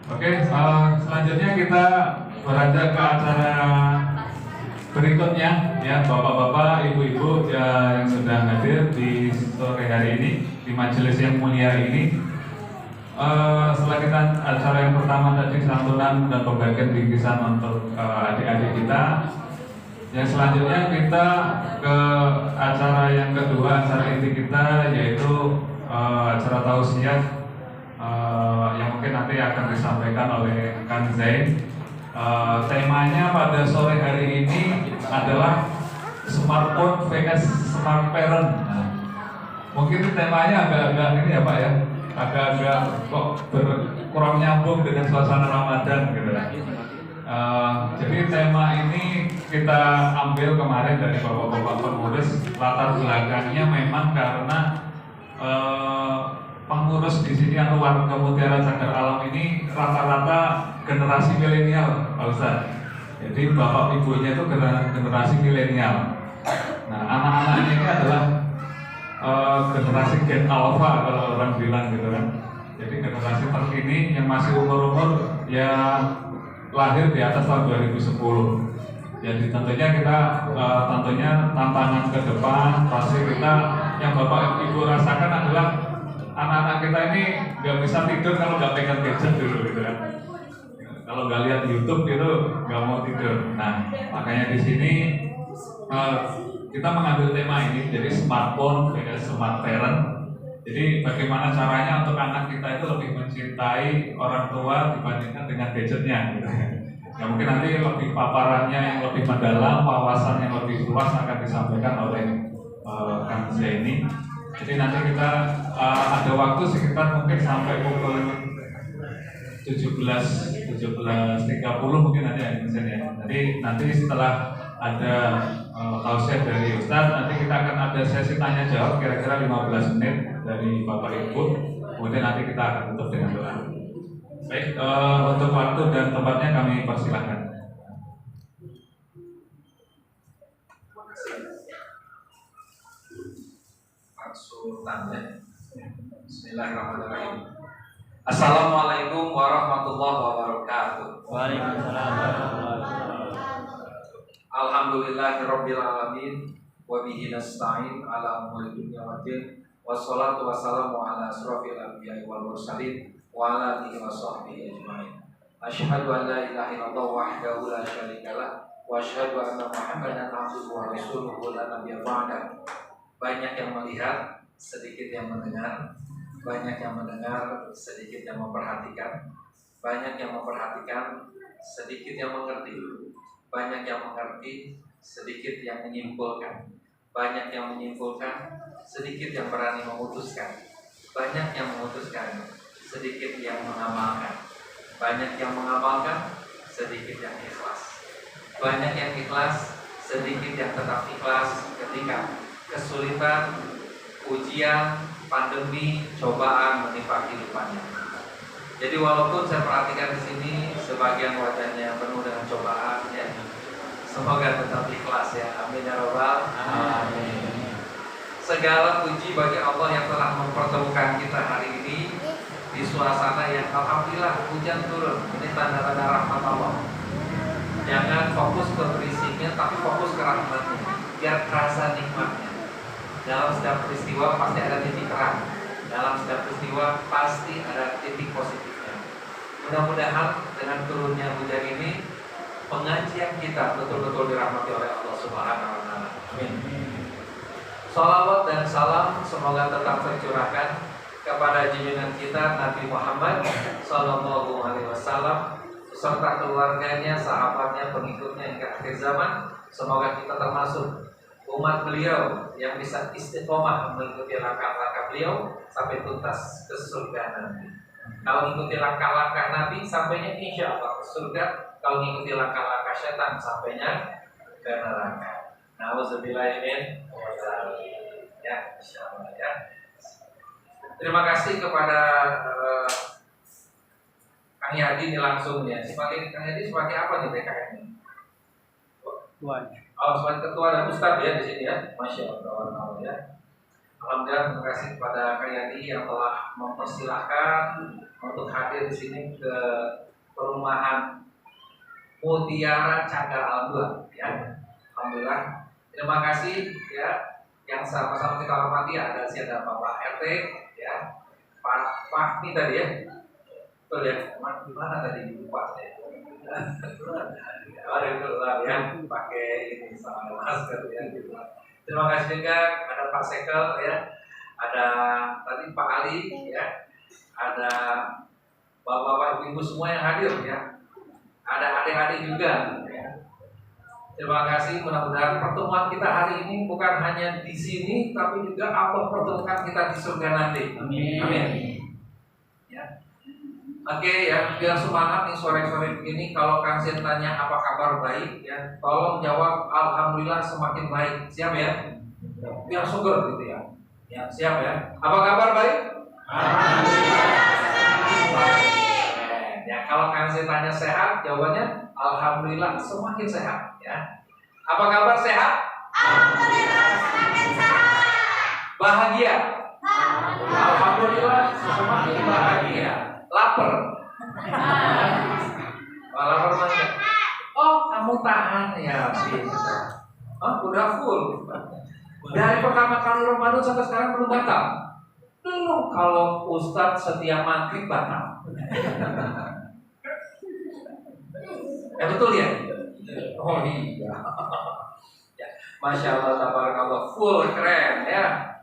Oke, selanjutnya kita beranjak ke acara berikutnya ya, bapak-bapak, ibu-ibu ya, yang sudah hadir di sore hari ini di majelis yang mulia ini. Setelah kita acara yang pertama tadi santunan dan pembagian bingkisan untuk adik-adik kita, yang selanjutnya kita ke acara yang kedua, acara inti kita, yaitu acara tausiah yang mungkin nanti akan disampaikan oleh Kang Zain. Temanya pada sore hari ini adalah smartphone vs smart parent. Nah, mungkin temanya agak-agak ini ya Pak ya, agak-agak kok kurang nyambung dengan suasana Ramadan gitu. Jadi tema ini kita ambil kemarin dari bapak-bapak pengurus. Latar belakangnya memang karena pengurus di sini atau warga Mutiara Cagar Alam ini rata-rata generasi milenial, Pak Ustaz. Jadi bapak ibunya itu generasi milenial. Nah, anak-anaknya ini adalah generasi Gen Alpha kalau orang bilang gitu kan. Jadi generasi terkini yang masih umur-umur ya lahir di atas tahun 2010. Jadi tentunya kita tentunya tantangan ke depan pasti kita yang bapak ibu rasakan adalah anak-anak kita ini nggak bisa tidur kalau nggak pegang gadget dulu gitu kan. Kalau nggak lihat YouTube gitu nggak mau tidur. Nah makanya di sini kita mengambil tema ini, jadi smartphone dengan smart parent. Jadi bagaimana caranya untuk anak kita itu lebih mencintai orang tua dibandingkan dengan gadgetnya gitu. Ya mungkin nanti lebih paparannya yang lebih mendalam, wawasan yang lebih luas akan disampaikan oleh Kang Zaini. Jadi nanti kita ada waktu sekitar mungkin sampai pukul 17.30 mungkin nanti ya ya. Jadi nanti setelah ada tausiah dari Ustadz, nanti kita akan ada sesi tanya jawab kira-kira 15 menit dari Bapak Ibu. Kemudian nanti kita akan tutup dengan doa. Baik, untuk waktu dan tempatnya kami persilahkan. Sultan. Bismillahirrahmanirrahim. Assalamualaikum warahmatullahi wabarakatuh. Waalaikumsalam warahmatullahi wabarakatuh. Alhamdulillahirabbil alamin wa bihi nasta'in ala umuri dunya waddin. Wassalatu wassalamu ala asrofil anbiya'i wal mursalin wa ala alihi wa sahbihi ajma'in. Asyhadu an la ilaha illallah wahdahu la syarikalah wa asyhadu anna Muhammadan abduhu wa rasuluhu la nabiyya ba'da. Banyak yang melihat, sedikit yang mendengar. Banyak yang mendengar, sedikit yang memperhatikan. Banyak yang memperhatikan, sedikit yang mengerti. Banyak yang mengerti, sedikit yang menyimpulkan. Banyak yang menyimpulkan, sedikit yang berani memutuskan. Banyak yang memutuskan, sedikit yang mengamalkan. Banyak yang mengamalkan, sedikit yang ikhlas. Banyak yang ikhlas, sedikit yang tetap ikhlas ketika kesulitan, ujian, pandemi, cobaan menimpa kehidupannya. Jadi walaupun saya perhatikan di sini sebagian wajahnya penuh dengan cobaan, ya, semoga tetap ikhlas ya. Amin ya robbal alamin. Segala puji bagi Allah yang telah mempertemukan kita hari ini di suasana yang alhamdulillah hujan turun. Ini tanda-tanda rahmat Allah. Jangan fokus ke berisiknya, tapi fokus ke rahmatnya, biar terasa nikmatnya. Dalam setiap peristiwa pasti ada titik terang. Dalam setiap peristiwa pasti ada titik positifnya. Mudah-mudahan dengan turunnya hujan ini pengajian kita betul-betul dirahmati oleh Allah Subhanahu wa taala. Amin. Salawat dan salam semoga tetap tercurahkan kepada junjungan kita Nabi Muhammad sallallahu alaihi wasallam serta keluarganya, sahabatnya, pengikutnya hingga akhir zaman. Semoga kita termasuk umat beliau yang bisa istiqomah mengikuti langkah-langkah beliau sampai tuntas ke surga nanti. Kalau mengikuti langkah-langkah Nabi, sampainya insya Allah ke surga. Kalau mengikuti langkah-langkah setan, sampainya ke neraka. Nauzubillahi ya, insya Allah ya. Terima kasih kepada Kang Yadi ini langsung ya. Sebagai Kang Yadi sebagai apa nih TKN ini? Tuanya. Oh, sebagai ketua dan ustadz ya di sini ya, masya Allah ya. Alhamdulillah, terima kasih kepada Kak Yani yang telah mempersilahkan untuk hadir di sini ke perumahan Mutiara Cagar Alam 2 ya. Alhamdulillah. Terima kasih ya yang sama-sama kita hormati. Ada Bapak RT ya, Pak Fahmi tadi ya. Betul ya, mana tadi lupa saya. Ada keluar ya, pakai ini sama masker ya. Terima kasih juga ada Pak Sekel ya, ada tadi Pak Ali ya, ada bapak-bapak ibu semua yang hadir ya, ada adik-adik juga ya. Terima kasih, mudah-mudahan pertemuan kita hari ini bukan hanya di sini, tapi juga Allah pertemukan kita di surga nanti. Amin. Amin. Ya. Oke ya, biar semangat nih sore-sore begini. Kalau Kang Sen tanya apa kabar baik ya, tolong jawab alhamdulillah semakin baik. Siap ya? Biar sugar gitu ya. Ya, siap ya. Apa kabar baik? Alhamdulillah. Baik. Ya, kalau Kang Sen tanya sehat, jawabannya alhamdulillah semakin sehat ya. Apa kabar sehat? Alhamdulillah semakin sehat. Bahagia? Alhamdulillah semakin bahagia. Lapar? Lapar mana? Oh, kamu tahan ya. Oh, udah full. Dari pertama kali Ramadan sampai sekarang belum batal. Belum. Kalau Ustadz setiap maghrib batal. Betul ya? Oh iya. Ya. Masya Allah, tabarakallah, full keren ya.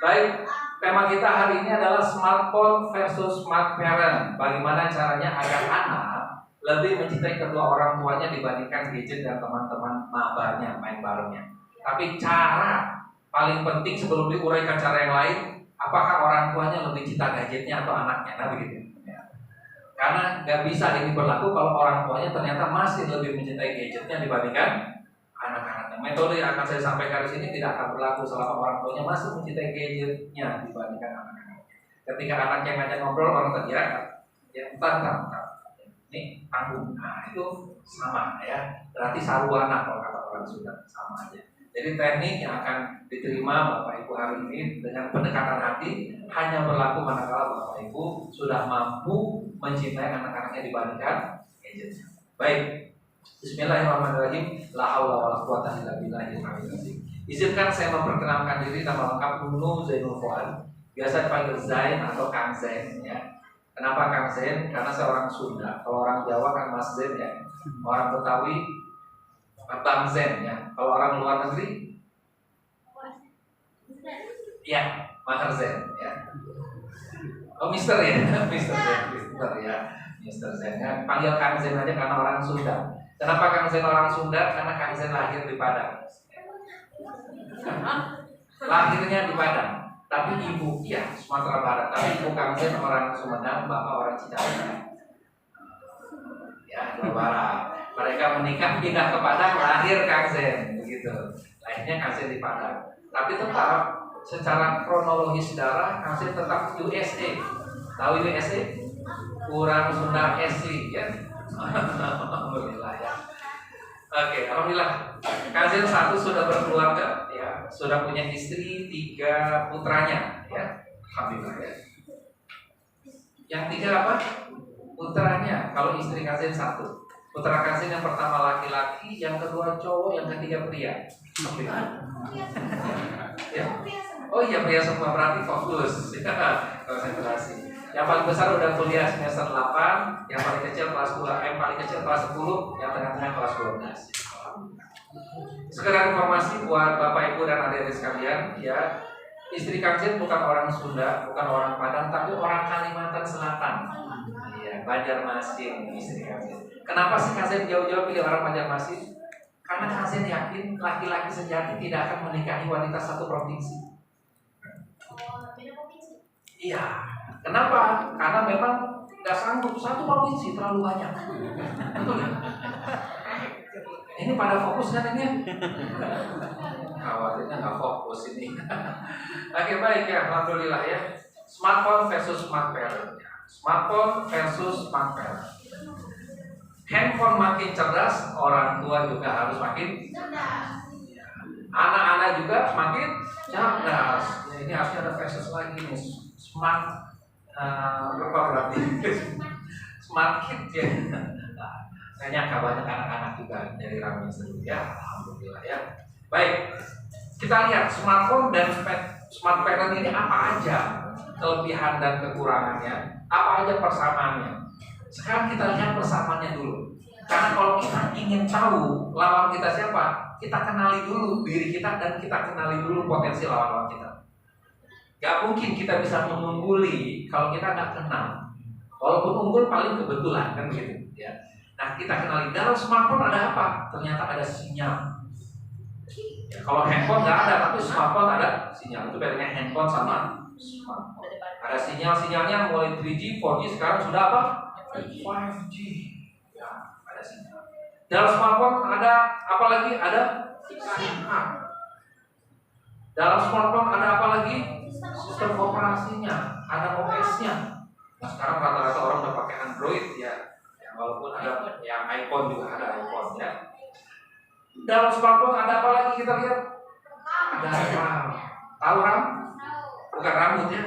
Baik, tema kita hari ini adalah smartphone versus smart parent. Bagaimana caranya agar anak lebih mencintai kedua orang tuanya dibandingkan gadget dan teman-teman mabarnya, main barengnya. Tapi cara paling penting sebelum diuraikan cara yang lain, apakah orang tuanya lebih cinta gadgetnya atau anaknya? Nah begitu. Ya. Karena nggak bisa ini berlaku kalau orang tuanya ternyata masih lebih mencintai gadgetnya dibandingkan anak-anaknya. Metode yang akan saya sampaikan di sini tidak akan berlaku selama orang tuanya masih mencintai gadgetnya dibandingkan anak-anaknya. Ketika anaknya ngajak ngobrol, orang teriak, ya entar. Ini tanggung. Nah itu sama ya. Berarti sarwana kalau kata orang Sunda, sama aja. Jadi teknik yang akan diterima Bapak Ibu hari ini dengan pendekatan hati hanya berlaku manakala Bapak Ibu sudah mampu mencintai anak-anaknya dibandingkan gadgetnya. Baik. Bismillahirrahmanirrahim. La haula wala quwata illa billahil aliyil azim. Izinkan saya memperkenalkan diri, nama lengkap Nunu Zainul Fuad. Biasa dipanggil Zain atau Kang Zain ya. Kenapa Kang Zain? Karena saya orang Sunda. Kalau orang Jawa kan Mas Zain ya. Orang Betawi Bang Zain ya. Kalau orang luar negeri ya Maher Zain ya. Oh Mister ya. Mister ya. Mister Zain ya. Panggil Kang Zain aja karena orang Sunda. Kenapa Kang Zain orang Sunda? Karena Kang Zain lahir di Padang. Lahirnya di Padang. Tapi ibu, ya Sumatera Barat. Tapi ibu Kang Zain orang Sumedang, bapak orang Cidahu. Ya, Jawa Barat. Mereka menikah pindah ke Padang, lahir Kang Zain, begitu. Lahirnya Kang Zain di Padang. Tapi tetap secara kronologis darah Kang Zain tetap USA. Tahu USA? Kurang Sunda SC, ya. Alhamdulillah ya. Oke, alhamdulillah. Kang Zain satu sudah berkeluarga, ya, sudah punya istri, 3 putranya, ya, alhamdulillah ya. Yang 3 apa? Putranya. Kalau istri Kang Zain 1, putra Kang Zain yang pertama laki-laki, yang kedua cowok, yang ketiga pria. Alhamdulillah. Ya. Oh iya pria semua, berarti fokus. Konsentrasi. Yang paling besar udah kuliah semester 8, yang paling kecil kelas 2, yang paling kecil kelas 10, yang tengah-tengah kelas 12. Sekedar informasi buat Bapak Ibu dan adik-adik sekalian, ya, istri Kang Zain bukan orang Sunda, bukan orang Padang, tapi orang Kalimantan Selatan. Iya, Banjarmasin istri Kang Zain. Kenapa sih Kang Zain jauh-jauh pilih orang Banjarmasin? Karena Kang Zain yakin laki-laki sejati tidak akan menikahi wanita satu provinsi. Iya. Kenapa? Karena memang nggak sanggup, satu provinsi terlalu banyak. Betul ya? Ini pada fokus kan ini? Khawatirnya nggak fokus ini. Oke baik ya, alhamdulillah ya. Smartphone versus smart parent. Smartphone versus smart parent. Handphone makin cerdas, orang tua juga harus makin cerdas. Anak-anak juga makin cerdas. Ini harusnya ada versus lagi nih, smart berapa berarti? Smart kid ya. Saya nyangka banyak anak-anak juga dari Ramin sendiri ya, alhamdulillah ya. Baik, kita lihat smartphone dan smart parent ini apa aja kelebihan dan kekurangannya, apa aja persamaannya. Sekarang kita lihat persamaannya dulu. Karena kalau kita ingin tahu lawan kita siapa, kita kenali dulu diri kita dan kita kenali dulu potensi lawan kita. Gak mungkin kita bisa mengungguli kalau kita nggak kenal. Walaupun unggul paling kebetulan kan gitu ya. Nah kita kenali dalam smartphone ada apa? Ternyata ada sinyal. Ya, kalau handphone nggak ada, tapi smartphone ada sinyal. Itu bedanya handphone sama smartphone. Ada sinyalnya mulai 3G, 4G, sekarang sudah apa? 5G. Ya, ada sinyal. Dalam smartphone ada apa lagi? Ada SIM card. Dalam smartphone ada apa lagi? Sistem operasinya, ada OS-nya. Nah sekarang rata-rata orang udah pakai Android ya. Walaupun ada yang iPhone juga ada iPhone ya. Dalam smartphone ada apa lagi kita lihat? Ada RAM. Tahu RAM? Bukan rambut ya.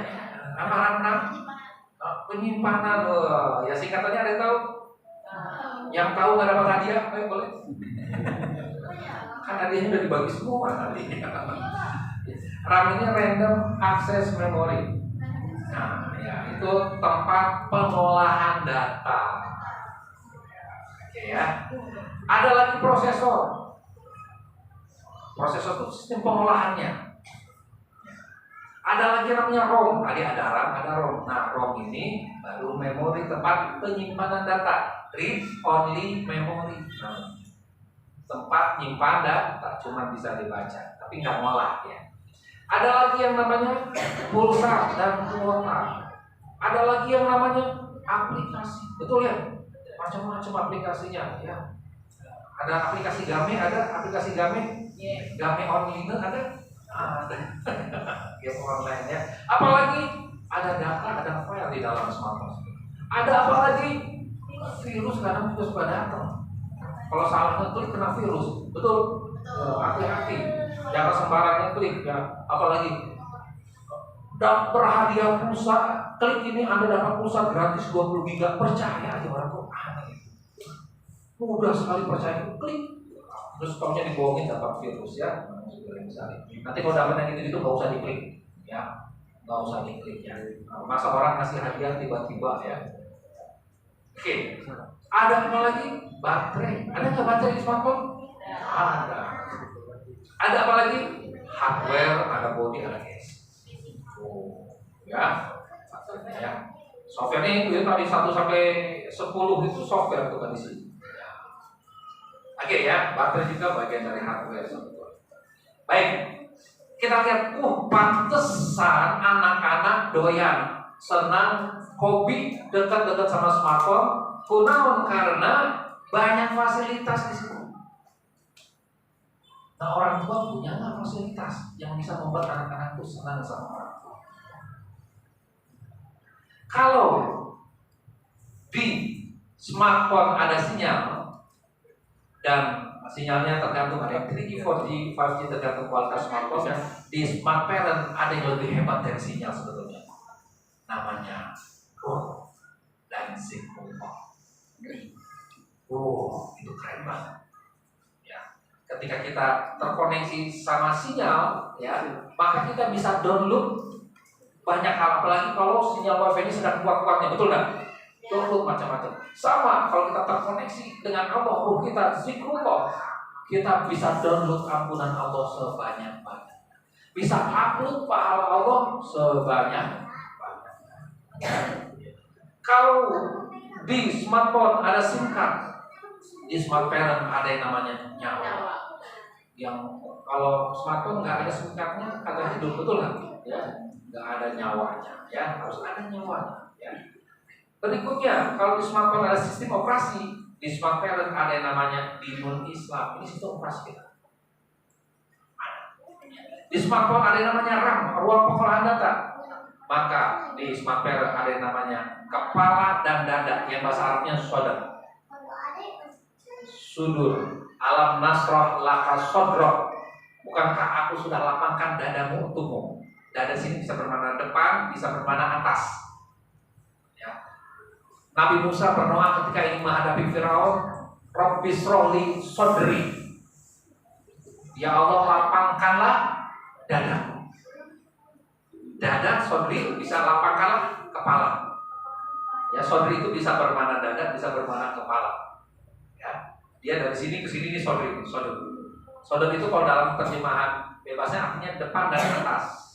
Apa RAM? Penyimpanan. Ya singkatannya ada yang tahu? Yang tahu nggak dapat hadiah? Ayo boleh. Kan hadiahnya udah dibagi semua tadi. RAM ini random access memory. Nah, ya itu tempat pengolahan data. Oke ya. Ada lagi prosesor. Prosesor itu sistem pengolahannya. Ada lagi namanya ROM. Tadi ada RAM, ada ROM. Nah, ROM ini baru memori tempat penyimpanan data. Read only memory. Nah, tempat nyimpan data cuma bisa dibaca, tapi nggak ngolah ya. Ada lagi yang namanya pulsa dan kuota. Ada lagi yang namanya aplikasi. Betul ya? Macam-macam aplikasinya ya. Ada aplikasi game, ada aplikasi game. Game online ada. Ada. Game online ya. Apalagi ada data, ada file di dalam smartphone. Ada apa lagi? Virus kadang juga suka datang. Kalau salah ngeklik kena virus, betul? Hati-hati. Jangan sembarangan klik ya. Apalagi dapat hadiah pulsa, klik ini Anda dapat pulsa gratis 20 giga. Percaya aja orang tuh aneh. Mudah sekali percaya, klik. Terus kamunya dibohongin dapat virus ya. Nanti kalau dapat yang itu nggak usah diklik ya. Nggak usah diklik ya. Masa orang ngasih hadiah tiba-tiba ya. Oke. Ada apa lagi? Baterai. Ada nggak baterai di smartphone? Ada. Ada apa lagi? Hardware, ada body, ada case. Ya. Software-nya itu tadi 1 sampai 10 itu software tuh kan di sini. Oke ya, baterai juga bagian dari hardware. Baik. Kita lihat, pantesan anak-anak doyan, senang, hobi dekat-dekat sama smartphone. Kunaon karena banyak fasilitas di situ. Nah orang tua punya nggak fasilitas yang bisa membuat anak-anak itu senang sama orang tua? Kalau di smartphone ada sinyal dan sinyalnya tergantung ada yang 3G, 4G, 5G tergantung kualitas smartphone, dan di smart parent ada yang lebih hebat dari sinyal sebetulnya. Namanya Go dan Sigmund. Itu keren banget. Ketika kita terkoneksi sama sinyal, ya, maka kita bisa download banyak hal. Apalagi kalau sinyal wifi ini sedang kuat-kuatnya, betul nggak? Download macam-macam. Sama kalau kita terkoneksi dengan Allah, kita zikrullah, kita bisa download ampunan Allah sebanyak-banyak. Bisa upload pahala Allah sebanyak-banyak. Kalau di smartphone ada SIM card, di smart parent ada yang namanya nyawa. Yang kalau smartphone nggak ada SIM card-nya kagak hidup, betul nggak? Ya, nggak ada nyawanya. Ya, harus ada nyawanya. Ya. Berikutnya, kalau di smartphone ada sistem operasi, di smart parent ada yang namanya Dinul Islam. Ini sistem operasi kita. Di smartphone ada yang namanya RAM, ruang pengolahan data. Maka di smart parent ada yang namanya kepala dan dada, yang bahasa Arabnya sodar. Sudur. Alam nasroh laka sodroh. Bukankah aku sudah lapangkan dadamu untukmu? Dada sini bisa bermakna depan, bisa bermakna atas. Ya. Nabi Musa berdoa ketika ingin menghadapi Firaun, Rabbi shrahli sadri. Ya Allah, lapangkanlah dada. Dada, sadri bisa lapangkanlah kepala. Ya, sadri itu bisa bermakna dada, bisa bermakna kepala. Ya. Dia dari sini ke sini ini sadri, sadri. Sadri itu kalau dalam terjemahan bebasnya artinya depan dan atas.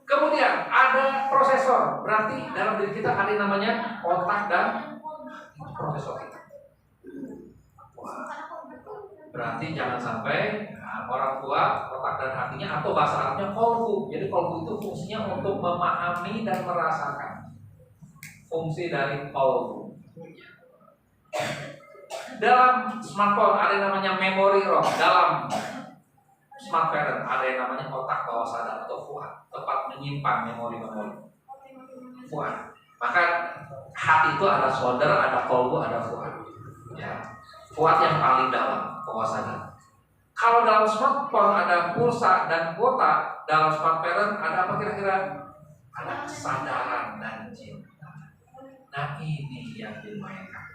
Kemudian ada prosesor, berarti dalam diri kita ada yang namanya otak dan prosesor kita. Wah, berarti jangan sampai orang tua otak dan hatinya atau bahasa Arabnya kolbu. Jadi kolbu itu fungsinya untuk memahami dan merasakan. Fungsi dari kolbu. Dalam smartphone ada yang namanya memory ROM. Dalam smart parent ada yang namanya otak bawah sadar atau fuad, tempat menyimpan memori-memori. Fuad. Maka hati itu ada shoulder, ada kolbu, ada fuad. Ya. Fuad yang paling dalam, bawah sadar. Kalau dalam smartphone ada pulsa dan kuota, dalam smart parent ada apa kira-kira? Ada kesadaran dan cinta. Nah ini yang dimainkan.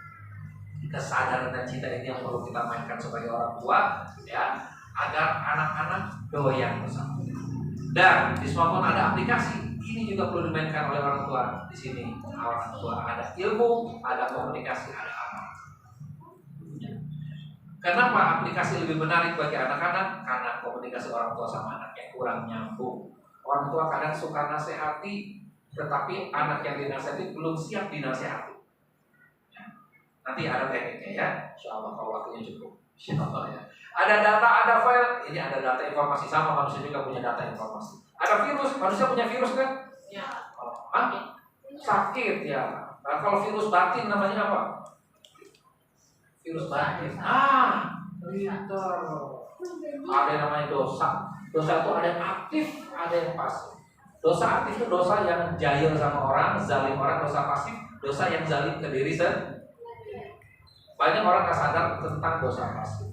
Kesadaran dan cinta ini yang perlu kita mainkan sebagai orang tua, ya. Agar anak-anak doyan bersama. Dan di smartphone ada aplikasi. Ini juga perlu dimainkan oleh orang tua. Di sini orang tua ada ilmu, ada komunikasi, ada amal. Kenapa aplikasi lebih menarik bagi anak-anak? Karena komunikasi orang tua sama anaknya kurang nyambung. Orang tua kadang suka nasihati, tetapi anak yang dinasihati belum siap dinasihati. Nanti ada tekniknya ya. Insyaallah kalau waktunya cukup. Insyaallah ya. Ada data, ada file. Ini ada data informasi, sama manusia juga punya data informasi. Ada virus, manusia punya virus kan? Ya. Hah? Sakit ya. Nah, kalau virus batin namanya apa? Virus batin. Pintar. Ada yang namanya dosa. Dosa itu ada yang aktif, ada yang pasif. Dosa aktif itu dosa yang jahil sama orang, zalim orang. Dosa pasif, dosa yang zalim ke diri sendiri. Banyak orang nggak sadar tentang dosa pasif.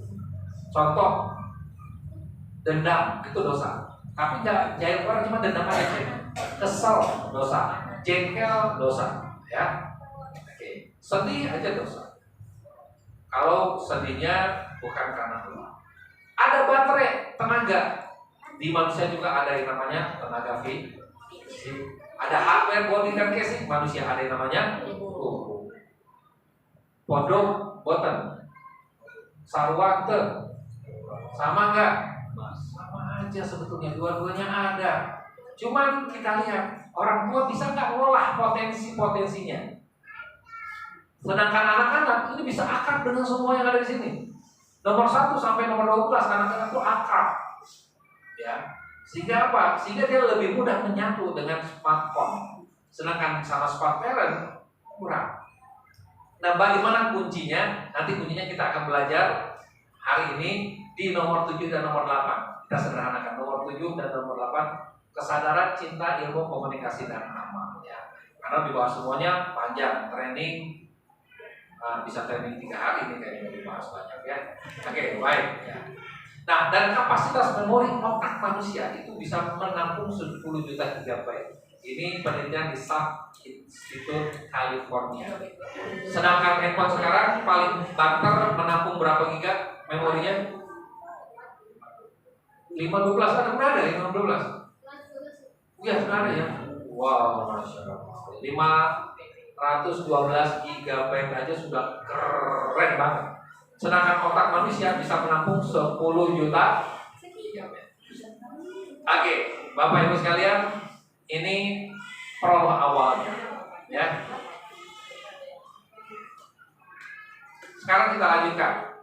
Contoh, dendam itu dosa. Tapi jahil orang cuma dendam aja. Kesel dosa, jengkel dosa, ya. Oke. Sedih aja dosa. Kalau sedihnya bukan karena Allah. Ada baterai tenaga. Di manusia juga ada yang namanya tenaga fisik. Ada hardware, body dan casing. Manusia ada yang namanya tubuh. Pondok, boten, sarwate. Sama enggak? Sama aja sebetulnya, dua-duanya ada. Cuman kita lihat orang tua bisa nggak ngolah potensi-potensinya. Sedangkan anak-anak ini bisa akrab dengan semua yang ada di sini. Nomor 1 sampai nomor 12 anak-anak itu akrab. Ya. Sehingga apa? Sehingga dia lebih mudah menyatu dengan smartphone. Sedangkan sama smart parent kurang. Nah, bagaimana kuncinya? Nanti kuncinya kita akan belajar hari ini di nomor 7 dan nomor 8. Kita sederhanakan nomor 7 dan nomor 8. Kesadaran, cinta, ilmu, komunikasi, dan amal ya. Karena di bawah semuanya panjang training, bisa training 3 hari ini kayaknya dibahas banyak ya. Oke, baik ya. Nah, dan kapasitas memori otak manusia itu bisa menampung 10 juta GB. Ini penelitian di Salk Institute California. Sedangkan handphone sekarang paling banter menampung berapa giga memorinya? 512 ada 512. Iya, ada ya. Wow, masya Allah. 512 GB aja sudah keren banget. Sedangkan otak manusia bisa menampung 10 juta GB. Oke, Bapak Ibu sekalian, ini prolog awalnya, ya. Sekarang kita lanjutkan.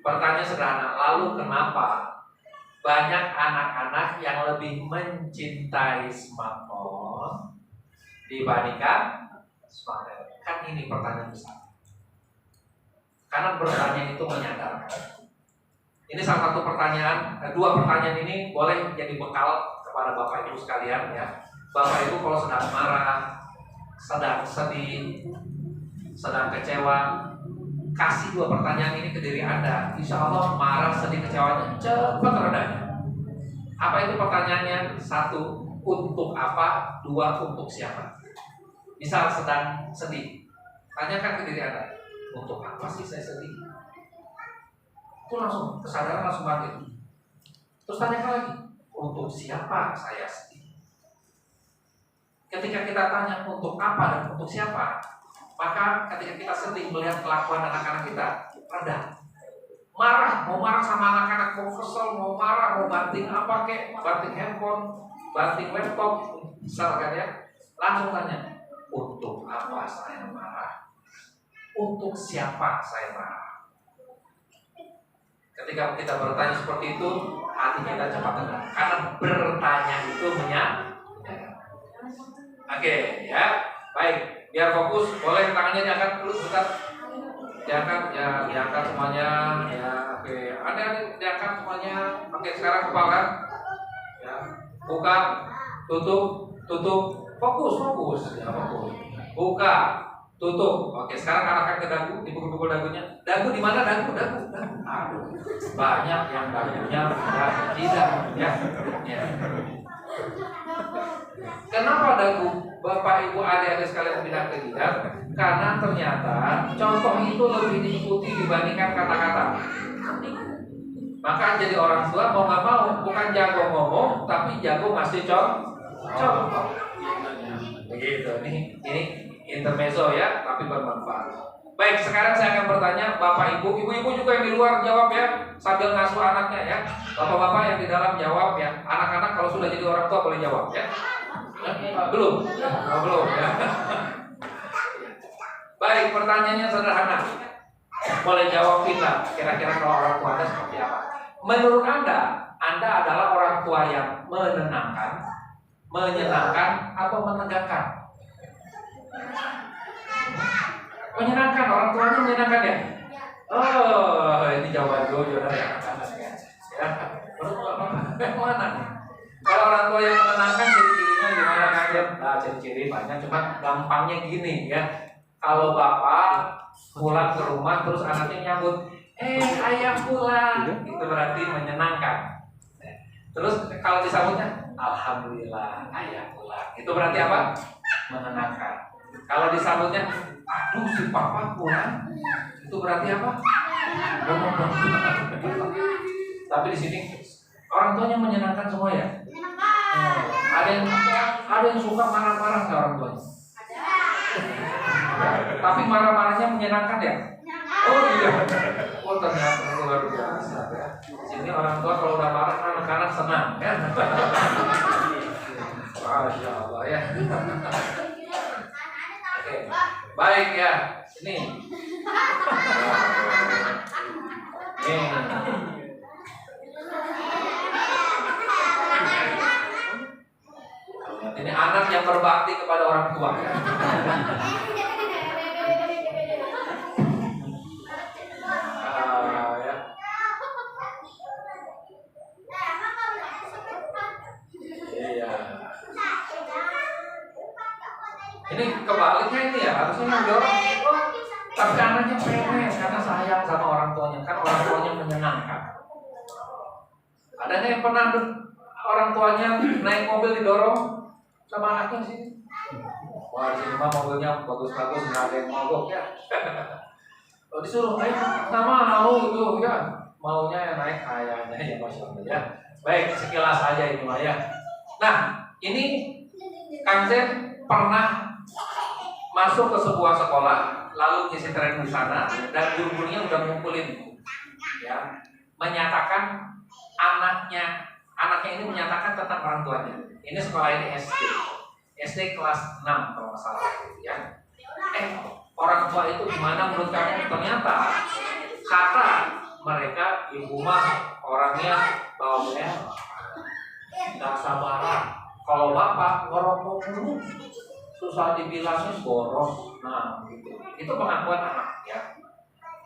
Pertanyaan sederhana, lalu kenapa banyak anak-anak yang lebih mencintai smartphone dibandingkan smartphone? Kan ini pertanyaan besar. Karena pertanyaan itu menyadarkan. Ini salah satu pertanyaan, 2 pertanyaan ini boleh jadi bekal kepada Bapak Ibu sekalian ya. Bapak Ibu kalau sedang marah, sedang sedih, sedang kecewa, kasih 2 pertanyaan ini ke diri Anda. Insya Allah marah, sedih, kecewanya cepat redanya. Apa itu pertanyaannya? 1, untuk apa? 2, untuk siapa? Misal sedang sedih, tanyakan ke diri Anda, untuk apa sih saya sedih? Itu langsung kesadaran langsung bangkit. Terus tanyakan lagi, untuk siapa saya sedih? Ketika kita tanya untuk apa dan untuk siapa, maka ketika kita sedih melihat kelakuan anak-anak kita, reda. Marah, mau marah sama anak-anak, mau kesel, mau marah, mau banting apa kek, banting handphone, banting laptop, misalkan ya, langsung tanya, untuk apa saya marah? Untuk siapa saya marah? Ketika kita bertanya seperti itu, hati kita cepat tenang. Karena bertanya itu Oke, ya, baik. Biar fokus, boleh tangannya diangkat dulu sebentar. Diangkat semuanya. Ya, oke. Ada diangkat semuanya. Oke, sekarang kepala. Ya, buka, tutup. Fokus. Ya, fokus. Buka, tutup. Oke, sekarang arahkan ke dagu, dipukul-pukul dagunya. Dagu di mana? Dagu. Aduh, banyak yang dagunya tidak. Ya. Kenapa dagu? Bapak, Ibu, adik-adik sekalian pindah ke jidat? Karena ternyata contoh itu lebih diikuti dibandingkan kata-kata. Maka jadi orang tua mau nggak mau bukan jago ngomong, tapi jago ngasih contoh. Begitu. Ini intermezzo ya, tapi bermanfaat. Baik, sekarang saya akan bertanya Bapak Ibu, Ibu-ibu juga yang di luar jawab ya, sambil ngasuh anaknya ya. Bapak-bapak yang di dalam jawab ya. Anak-anak kalau sudah jadi orang tua boleh jawab ya. Belum ya. Baik, pertanyaannya sederhana. Boleh jawab kita. Kira-kira kalau orang tua Anda seperti apa? Menurut Anda adalah orang tua yang menenangkan, atau menegangkan? Menyenangkan, orang tuanya menyenangkan ya? Oh, ini jawaban dulu ya. Mana? Kalau orang tua yang menenangkan, ciri-cirinya gimana kan? Nah, ciri-ciri banyak, cuma gampangnya gini ya. Kalau bapak pulang ke rumah terus anaknya nyambut, ayah pulang, itu berarti menyenangkan. Terus kalau disambutnya, alhamdulillah ayah pulang, itu berarti apa? Menenangkan. Kalau disambutnya, aduh si papa pulang, itu berarti apa? Tapi di sini orang tuanya menyenangkan semua ya. Ada yang suka marah-marah nggak orang tuanya? Tapi marah-marahnya menyenangkan ya? Oh iya. Oh ternyata luar biasa ya. Di sini orang tua kalau udah marah anak-anak senang ya. Masya Allah ya. Oke. Baik ya. Ini. Ini anak yang berbakti kepada orang tua. Ini kebaliknya ini ya, harusnya yang dorong. Tapi anaknya pengen karena sayang sama orang tuanya, kan orang tuanya menyenangkan. Ada yang pernah orang tuanya naik mobil didorong sama anaknya sih? Wah, di sini mah mobilnya bagus-bagus, nggak ada yang mogok ya. Kalau disuruh, nggak mau itu ya, maunya yang naik ayahnya ya, Masya Allah ya. Baik, sekilas aja ini mah ya. Nah, ini Kang Zen pernah masuk ke sebuah sekolah, lalu ngisi training di sana, dan guru-gurunya udah ngumpulin, ya, menyatakan anaknya ini menyatakan tentang orang tuanya. Ini sekolah ini SD kelas 6 kalau nggak salah, ya. Orang tua itu gimana menurut kamu? Ternyata kata mereka, ibu mah orangnya bawelnya, nggak sabaran. Kalau bapak ngorok mulu, susah dibilangnya boros. Nah, gitu. Itu pengakuan anak ya.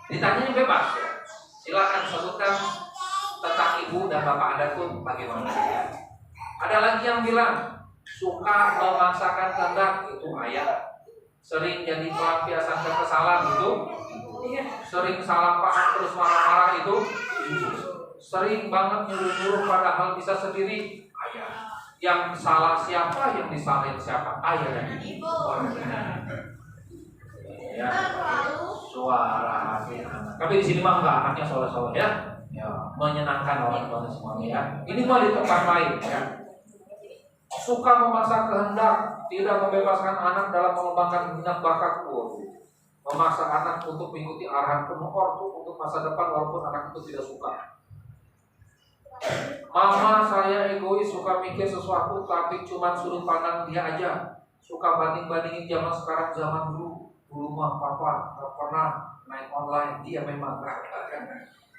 Ditanya bebas ya. Silakan sebutkan tentang ibu dan bapak Anda tuh bagaimana ya. Ada lagi yang bilang suka memaksakan kehendak, itu ayah. Sering jadi pelampiasan kekesalan, itu sering salah paham terus marah-marah, itu sering banget nyuruh-nyuruh padahal bisa sendiri. Ayah. Yang salah siapa, yang disalahin siapa? Ayah dan ibu. Ya. Suara hati anak. Tapi di sini mah enggak, anaknya soleh-soleh ya. Ya, menyenangkan orang tua semuanya ya. Ini mah di tempat lain ya. Suka memaksa kehendak, tidak membebaskan anak dalam mengembangkan minat bakat. Memaksa anak untuk mengikuti arahan penuh ortu untuk masa depan walaupun anak itu tidak suka. Mama saya egois, suka mikir sesuatu tapi cuma sudut pandang dia aja. Suka banding-bandingin zaman sekarang zaman dulu. Dulu mah papa gak pernah naik online, dia memang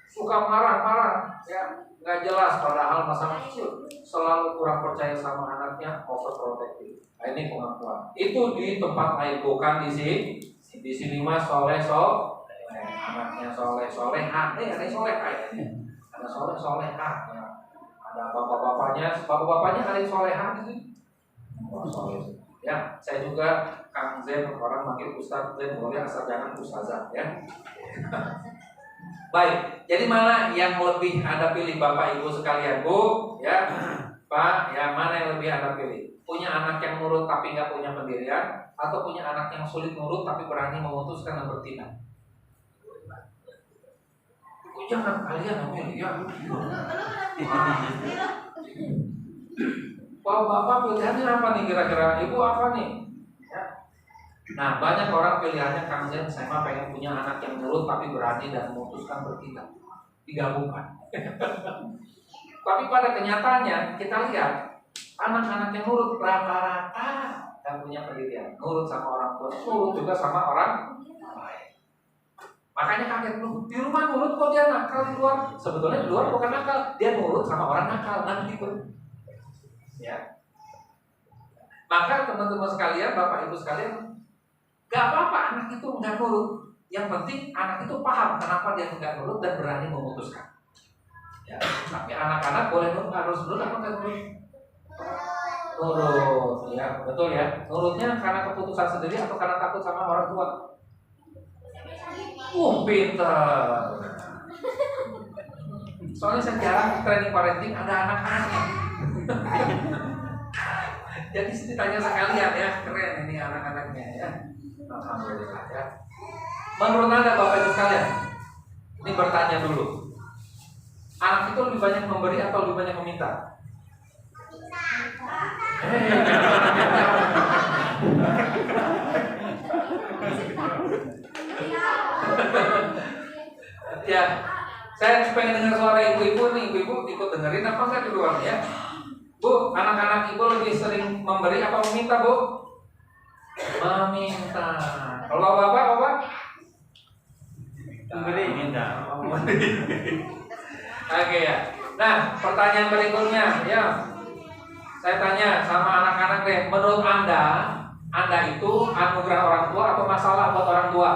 suka marah-marah ya, nggak jelas padahal masa kecil selalu kurang percaya sama anaknya, overprotective. Nah, ini pengakuan. Itu di tempat lain, bukan di sini. Di sini mah soleh anaknya soleh soleha, ada soleh kayaknya, ada soleh soleha, ya. Ada bapak-bapaknya ada yang soleha di sini. Oh, soleh. Ya, saya juga Kang Zen, orang manggil Ustaz Zen, boleh asal jangan Ustazah ya. Baik, jadi mana yang lebih Anda pilih Bapak Ibu sekalian, Bu? Ya, Pak, ya mana yang lebih Anda pilih? Punya anak yang nurut tapi nggak punya pendirian, atau punya anak yang sulit nurut tapi berani memutuskan dan bertindak? Jangan kalian memilih ya. Bapak pilihannya apa nih kira-kira? Ibu apa nih? Ya. Nah, banyak orang pilihannya Kang Zen, saya mah pengen punya anak yang nurut tapi berani dan memutuskan bertindak. Digabungkan. Tapi pada kenyataannya kita lihat anak-anak yang nurut rata-rata dan punya pendirian, nurut sama orang tua, nurut juga sama orang lain. Makanya kaget lu di rumah nurut kok dia nakal di luar. Sebetulnya di luar bukan nakal, dia nurut sama orang nakal nanti gitu. Ya. Maka teman-teman sekalian, Bapak Ibu sekalian, gak apa-apa anak itu nggak nurut. Yang penting anak itu paham kenapa dia nggak nurut dan berani memutuskan. Ya. Tapi anak-anak boleh nurut, harus nurut apa nggak nurut? Nurut, ya betul ya. Nurutnya karena keputusan sendiri atau karena takut sama orang tua? Pinter. Soalnya saya jarang training parenting ada anak-anaknya. Jadi ditanya sekalian ya, keren ini anak-anaknya ya. Alhamdulillah ya. Menurut Anda Bapak Ibu sekalian, ini bertanya dulu. Anak itu lebih banyak memberi atau lebih banyak meminta? Ya, saya pengen dengar suara ibu-ibu nih. Ibu-ibu ikut dengerin apa enggak di luar ya? Bu, anak-anak ibu lebih sering memberi apa meminta, Bu? Meminta. Kalau bapak? Memberi. Minta. Oke ya. Nah, pertanyaan berikutnya ya. Saya tanya sama anak-anak deh, menurut Anda itu anugerah orang tua atau masalah buat orang tua?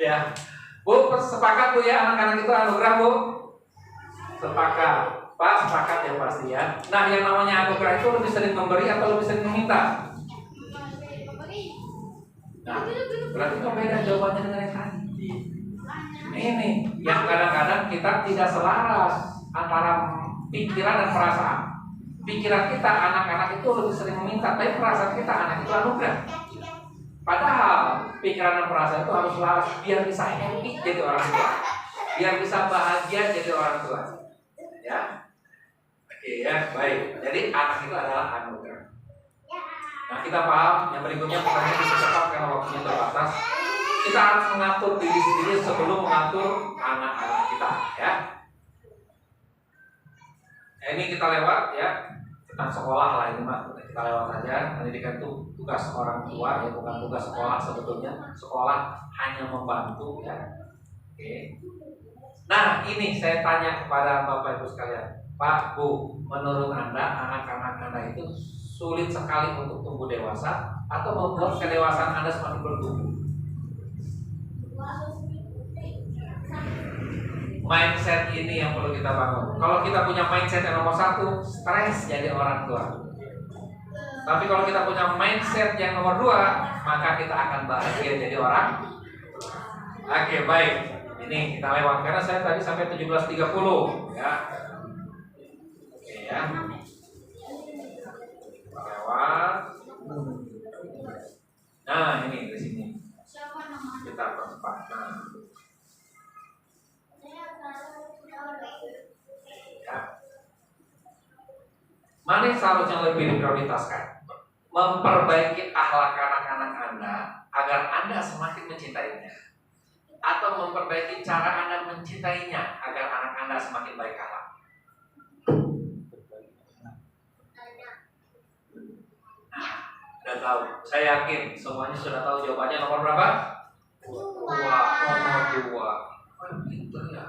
Ya, Bu, sepakat Bu ya, anak-anak itu anugerah Bu? Sepakat, Pak, sepakat ya pasti ya. Nah, yang namanya anugerah itu lebih sering memberi atau lebih sering meminta? Nah, berarti kok beda jawabannya dengan yang tadi. Ini yang kadang-kadang kita tidak selaras antara pikiran dan perasaan. Pikiran kita anak-anak itu lebih sering meminta, tapi perasaan kita anak itu anugerah. Padahal pikiran dan perasaan itu harus selaras biar bisa happy jadi orang tua, biar bisa bahagia jadi orang tua. Ya, oke ya, baik. Jadi anak itu adalah anugerah. Nah, kita paham. Yang berikutnya pertanyaan bisa cepat karena waktunya terbatas. Kita harus mengatur diri sendiri sebelum mengatur anak-anak kita, ya. Ini kita lewat ya tentang sekolah lah ini mah kita lewat saja. Pendidikan itu tugas orang tua ya, bukan tugas sekolah sebetulnya. Sekolah hanya membantu ya. Oke. Nah, ini saya tanya kepada Bapak Ibu sekalian, Pak, Bu, menurut Anda anak-anak Anda itu sulit sekali untuk tumbuh dewasa atau membuat kedewasaan Anda semakin bertumbuh? Mindset ini yang perlu kita bangun. Kalau kita punya mindset yang nomor satu, stres jadi orang tua. Tapi kalau kita punya mindset yang nomor dua, maka kita akan bahagia jadi orang Oke, baik. Ini kita lewat karena saya tadi sampai 17.30 ya. Oke ya. Lewat. Nah, ini di sini. Kita percepat. Nah. Ya. Mana yang seharusnya lebih diprioritaskan? Memperbaiki akhlak anak-anak Anda agar Anda semakin mencintainya, atau memperbaiki cara Anda mencintainya agar anak Anda semakin baik akhlak? Sudah tahu. Saya yakin semuanya sudah tahu jawabannya. Nomor berapa? Dua. Nomor 2. Pintar ya.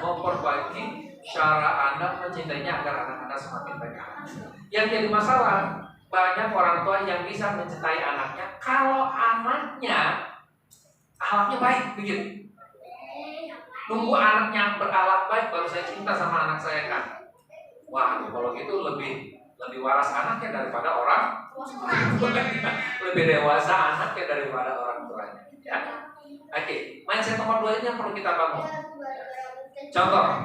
Memperbaiki cara Anda mencintainya agar anak Anda semakin baik akhlak. Yang jadi masalah, banyak orang tua yang bisa mencintai anaknya kalau anaknya akhlaknya baik, begitu. Nunggu anaknya berakhlak baik baru saya cinta sama anak saya kan. Wah, kalau gitu lebih waras anaknya daripada orang lebih dewasa anaknya daripada orang tuanya. Ya. Oke, mindset nomor 2 ini yang perlu kita bangun. Contoh,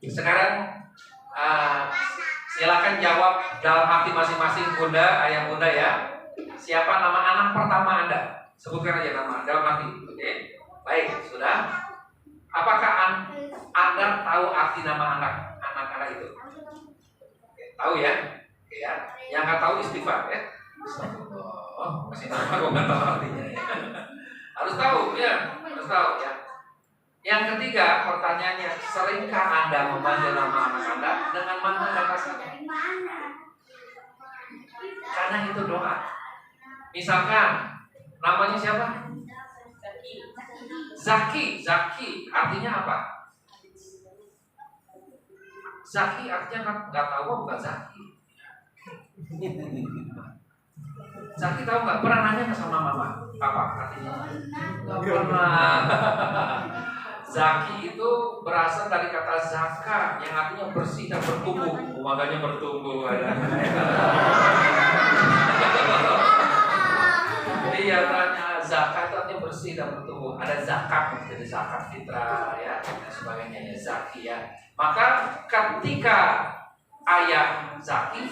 sekarang silakan jawab dalam hati masing-masing bunda, ayah bunda ya. Siapa nama anak pertama Anda? Sebutkan aja nama dalam hati. Oke, baik, sudah. Apakah Anda tahu arti nama anak itu? Oke, tahu ya? Oke ya. Yang nggak tahu istighfar ya. Oh, masih nama gue nggak tahu artinya. Harus tahu ya, harus tahu ya. Yang ketiga, pertanyaannya, seringkah Anda memanggil nama anak Anda dengan mana dan rasanya? Karena itu doa. Misalkan namanya siapa? Zaki. Zaki artinya apa? Zaki artinya nggak tahu bukan Zaki. Zaki tahu nggak? Pernah nanya ke sama mama? Apa artinya? Nggak pernah. Zaki itu berasal dari kata zaka yang artinya bersih dan bertumbuh. Makanya bertumbuh. Iya, tanya zakat itu artinya bersih dan bertumbuh. Ada zakat, jadi zakat fitrah ya dan sebagainya ya, zaki ya. Maka ketika ayah Zaki,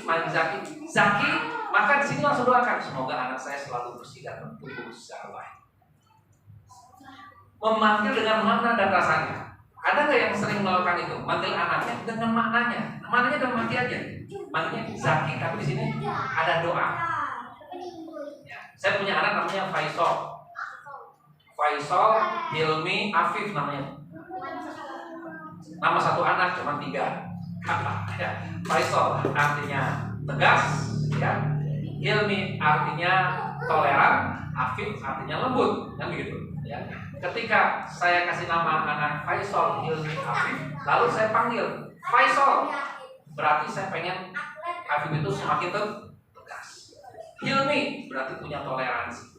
maka di sini langsung doakan semoga anak saya selalu bersih dan bertumbuh secara baik. Memanggil dengan makna dan rasanya. Ada nggak yang sering melakukan itu? Manggil anaknya dengan maknanya. Maknanya dalam hati aja. Manggilnya Zaki, tapi di sini ada doa. Ya. Saya punya anak namanya Faisal, Hilmi, Afif namanya. Nama satu anak cuma 3 kata. Ya. Faisal artinya tegas, ya. Hilmi artinya toleran, Afif artinya lembut, kan begitu. Ya. Ketika saya kasih nama anak Faisal, Hilmi, Afif, lalu saya panggil Faisal, berarti saya pengen Afif itu semakin tegas. Hilmi berarti punya toleransi.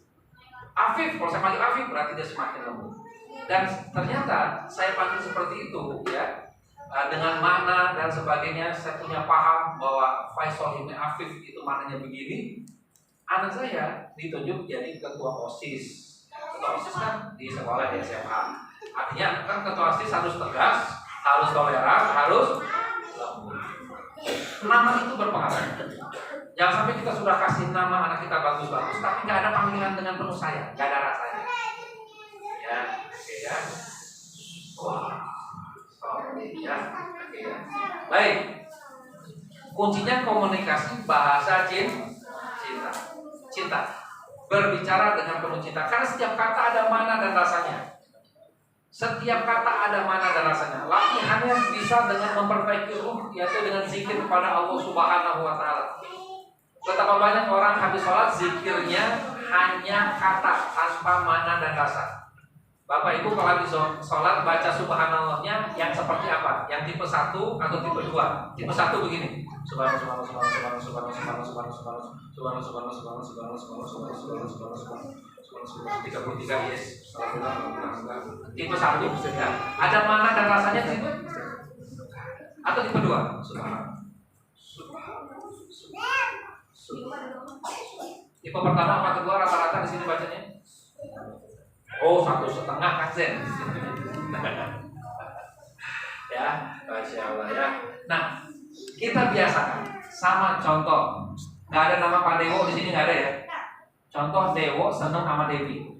Afif, kalau saya panggil Afif berarti dia semakin lembut. Dan ternyata saya panggil seperti itu ya, dengan makna dan sebagainya. Saya punya paham bahwa Faisal, Hilmi, Afif itu maknanya begini. Anak saya ditunjuk jadi ketua OSIS. Ketua OSIS kan di sekolah, di SMA. Artinya kan ketua OSIS harus tegas, harus toleran, harus lembut. Nama itu berpengaruh. Jangan sampai kita sudah kasih nama anak kita bagus-bagus, tapi nggak ada panggilan dengan penuh sayang, nggak ada rasanya. Ya, oke ya. Wah, ya, oke ya. Baik. Kuncinya komunikasi, bahasa cinta. Berbicara dengan penuh cinta. Karena setiap kata ada makna dan rasanya. Setiap kata ada makna dan rasanya. Latihannya bisa dengan memperbaiki ruh, yaitu dengan zikir kepada Allah Subhanahu wa Ta'ala. Betapa banyak orang habis sholat zikirnya hanya kata tanpa makna dan rasa. Bapak Ibu kalau habis sholat baca subhanallahnya yang seperti apa? Yang tipe 1 atau tipe 2? Tipe 1 begini. Subhanallah 33 yes. Tipe 1 ya. Ada makna dan rasanya di situ? Atau tipe 2? Subhanallah. Tipe pertama apa kedua rata-rata di sini bacanya? Oh, 1,5 Kang Zen. Ya, Masya Allah ya. Nah, kita biasakan sama contoh. Nggak ada nama Pak Dewo di sini, nggak ada ya. Contoh Dewo seneng sama Dewi.